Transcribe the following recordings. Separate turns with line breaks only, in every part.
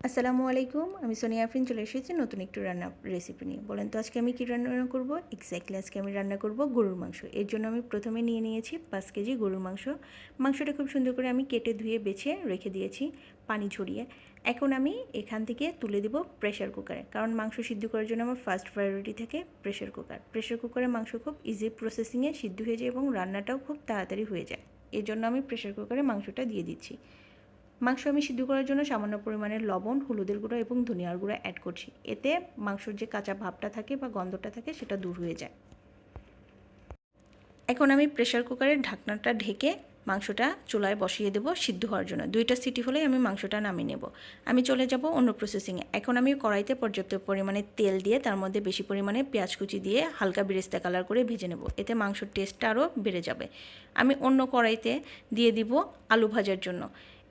আসসালামু আলাইকুম। আমি সোনিয়া আফরিন চলে এসেছি নতুন একটু রান্না রেসিপি নিয়ে। বলেন তো আজকে আমি কী রান্না করব? এক্স্যাক্টলি আজকে আমি রান্না করব গরুর মাংস। এর জন্য আমি প্রথমে নিয়ে নিয়েছি 5 কেজি গরুর মাংস। মাংসটা খুব সুন্দর করে আমি কেটে ধুয়ে বেছে রেখে দিয়েছি পানি ঝরিয়ে। এখন আমি এখান থেকে তুলে দেব প্রেসার কুকারে, কারণ মাংস সিদ্ধ করার জন্য আমার ফার্স্ট প্রায়োরিটি থাকে প্রেসার কুকার। প্রেসার কুকারে মাংস খুব ইজি প্রসেসিংয়ে সিদ্ধ হয়ে যায় এবং রান্নাটাও খুব তাড়াতাড়ি হয়ে যায়। এর জন্য আমি প্রেসার কুকারে মাংসটা দিয়ে দিচ্ছি। মাংস আমি সিদ্ধ করার জন্য সামান্য পরিমাণে লবণ, হলুদের গুঁড়ো এবং ধনিয়ার গুঁড়ো অ্যাড করছি। এতে মাংসর যে কাঁচা ভাবটা থাকে বা গন্ধটা থাকে সেটা দূর হয়ে যায়। এখন আমি প্রেসার কুকারের ঢাকনাটা ঢেকে মাংসটা চুলায় বসিয়ে দেবো সিদ্ধ হওয়ার জন্য। 2টা সিটি হলেই আমি মাংসটা নামিয়ে নেব। আমি চলে যাব অন্য প্রসেসিংয়ে। এখন আমি কড়াইতে পর্যাপ্ত পরিমাণে তেল দিয়ে তার মধ্যে বেশি পরিমাণে পেঁয়াজ কুচি দিয়ে হালকা বেরেস্তা কালার করে ভেজে নেব। এতে মাংসর টেস্টটা আরও বেড়ে যাবে। আমি অন্য কড়াইতে দিয়ে দিব আলু ভাজার জন্য।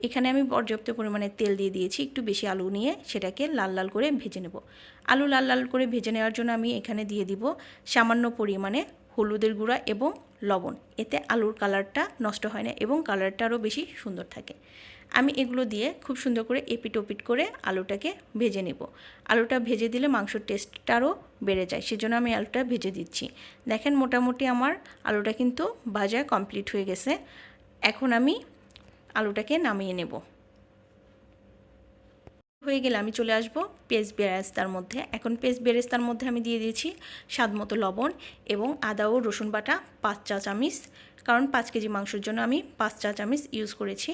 এখানে আমি পর্যাপ্ত পরিমাণে তেল দিয়ে দিয়েছি। একটু বেশি আলু নিয়ে সেটাকে লাল লাল করে ভেজে নেব। আলু লাল লাল করে ভেজে নেওয়ার জন্য আমি এখানে দিয়ে দিব সামান্য পরিমাণে হলুদের গুঁড়া এবং লবণ। এতে আলুর কালারটা নষ্ট হয় না এবং কালারটা আরও বেশি সুন্দর থাকে। আমি এগুলো দিয়ে খুব সুন্দর করে এপিট ওপিট করে আলুটাকে ভেজে নেব। আলুটা ভেজে দিলে মাংসর টেস্টটা আরও বেড়ে যায়, সেজন্য আমি আলুটা ভেজে দিচ্ছি। দেখেন মোটামুটি আমার আলুটা কিন্তু ভাজা কমপ্লিট হয়ে গেছে। এখন আমি আলুটাকে নামিয়ে নেব। হয়ে গেলে আমি চলে আসব পেস্ট বেরেস্তার মধ্যে। এখন পেস্ট বেরেস্তার মধ্যে আমি দিয়ে দিয়েছি স্বাদ মতো লবণ এবং আদা ও রসুন বাটা 5 চা চামচ, কারণ 5 কেজি মাংসের জন্য আমি 5 চা চামচ ইউজ করেছি।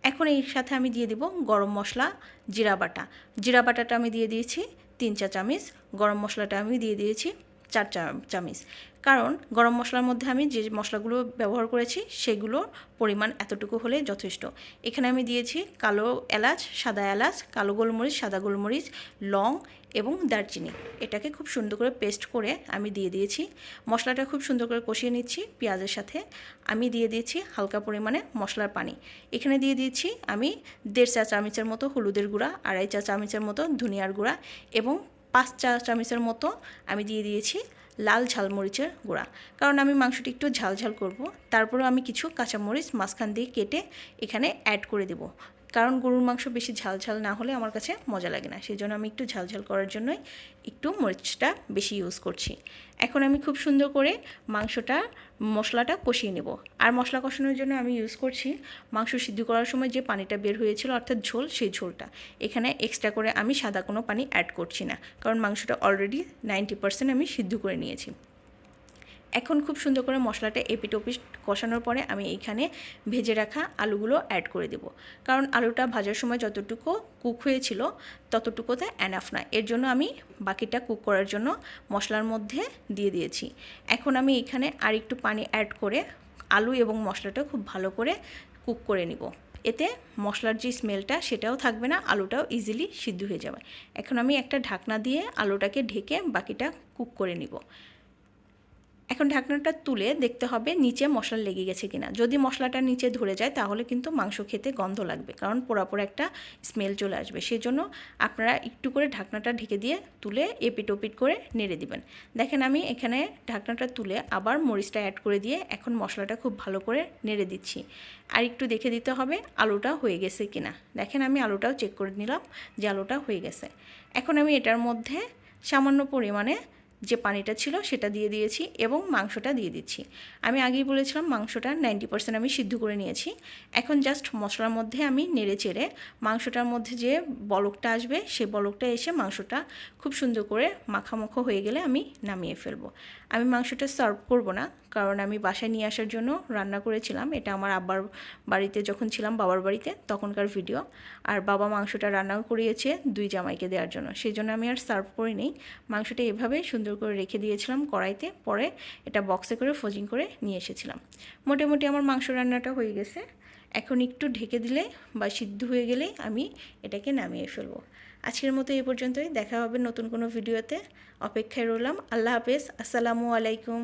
এখন এর সাথে আমি দিয়ে দেব গরম মশলা, জিরা বাটা। জিরা বাটাটা আমি দিয়ে দিয়েছি 3 চা চামচ। গরম মশলাটা আমি দিয়ে দিয়েছি 4 চা চামচ, কারণ গরম মশলার মধ্যে আমি যে মশলাগুলো ব্যবহার করেছি সেগুলোর পরিমাণ এতটুকু হলে যথেষ্ট। এখানে আমি দিয়েছি কালো এলাচ, সাদা এলাচ, কালো গোলমরিচ, সাদা গোলমরিচ, লং এবং দারচিনি। এটাকে খুব সুন্দর করে পেস্ট করে আমি দিয়ে দিয়েছি। মশলাটা খুব সুন্দর করে কষিয়ে নিচ্ছি পেঁয়াজের সাথে। আমি দিয়ে দিয়েছি হালকা পরিমাণে মশলার পানি। এখানে দিয়ে দিয়েছি আমি 1.5 চা চামচের মতো হলুদের গুঁড়া, 2.5 চা চামচের মতো ধনিয়ার গুঁড়া এবং 5 চা চামচের মতো আমি দিয়ে দিয়েছি লাল ঝালমরিচের গুঁড়া, কারণ আমি মাংসটি একটু ঝালঝাল করব। তারপরেও আমি কিছু কাঁচামরিচ মাঝখান দিয়ে কেটে এখানে অ্যাড করে দেব, কারণ গরুর মাংস বেশি ঝালঝাল না হলে আমার কাছে মজা লাগে না। সেই জন্য আমি একটু ঝালঝাল করার জন্যই একটু মরিচটা বেশি ইউজ করছি। এখন আমি খুব সুন্দর করে মশলাটা কষিয়ে নেব। আর মশলা কষানোর জন্য আমি ইউজ করছি মাংস সিদ্ধ করার সময় যে পানিটা বের হয়েছিল অর্থাৎ ঝোল, সেই ঝোলটা। এখানে এক্সট্রা করে আমি সাদা কোনো পানি অ্যাড করছি না, কারণ মাংসটা অলরেডি 90% আমি সিদ্ধ করে নিয়েছি। এখন খুব সুন্দর করে মশলাটা এপিট ওপিট কষানোর পরে আমি এইখানে ভেজে রাখা আলুগুলো অ্যাড করে দেব, কারণ আলুটা ভাজার সময় যতটুকু কুক হয়েছিল ততটুকুতে এনাফ না। এর জন্য আমি বাকিটা কুক করার জন্য মশলার মধ্যে দিয়ে দিয়েছি। এখন আমি এখানে আর একটু পানি অ্যাড করে আলু এবং মশলাটা খুব ভালো করে কুক করে নিব। এতে মশলার যে স্মেলটা সেটাও থাকবে না, আলুটাও ইজিলি সিদ্ধ হয়ে যাবে। এখন আমি একটা ঢাকনা দিয়ে আলুটাকে ঢেকে বাকিটা কুক করে নিব। এখন ঢাকনাটা তুলে দেখতে হবে নিচে মশলা লেগে গেছে কিনা। যদি মশলাটা নিচে ধরে যায় তাহলে কিন্তু মাংস খেতে গন্ধ লাগবে, কারণ পোড়া পোড়া একটা স্মেল চলে আসবে। সেই জন্য আপনারা একটু করে ঢাকনাটা ঢেকে দিয়ে তুলে এপিট ওপিট করে নেড়ে দিবেন। দেখেন আমি এখানে ঢাকনাটা তুলে আবার মরিচটা অ্যাড করে দিয়ে এখন মশলাটা খুব ভালো করে নেড়ে দিচ্ছি। আর একটু দেখে দিতে হবে আলুটা হয়ে গেছে কিনা। দেখেন আমি আলুটাও চেক করে নিলাম যে আলুটা হয়ে গেছে। এখন আমি এটার মধ্যে সামান্য পরিমাণে যে পানিটা ছিল সেটা দিয়ে দিয়েছি এবং মাংসটা দিয়ে দিচ্ছি। আমি আগেই বলেছিলাম মাংসটা 90% আমি সিদ্ধ করে নিয়েছি। এখন জাস্ট মশলার মধ্যে আমি নেড়ে চেড়ে মাংসটার মধ্যে যে বলকটা আসবে সেই বলকটা এসে মাংসটা খুব সুন্দর করে মাখামাখো হয়ে গেলে আমি নামিয়ে ফেলবো। আমি মাংসটা সার্ভ করব না, কারণ আমি বাসায় নিয়ে আসার জন্য রান্না করেছিলাম। এটা আমার আব্বার বাড়িতে যখন ছিলাম, বাবার বাড়িতে, তখনকার ভিডিও। আর বাবা মাংসটা রান্নাও করিয়েছে 2 জামাইকে দেওয়ার জন্য, সেই জন্য আমি আর সার্ভ করিনি। মাংসটা এভাবে সুন্দর করে রেখে দিয়েছিলাম কড়াইতে, পরে এটা বক্সে করে ফ্রোজিং করে নিয়ে এসেছিলাম। মোটামুটি আমার মাংস রান্নাটা হয়ে গেছে। এখন একটু ঢেকে দিলে বা সিদ্ধ হয়ে গেলেই আমি এটাকে নামিয়ে ফেলবো। আজকের মতো এই পর্যন্তই। দেখা হবে নতুন কোনো ভিডিওতে। অপেক্ষায় রইলাম। আল্লাহ হাফেজ। আসসালামু আলাইকুম।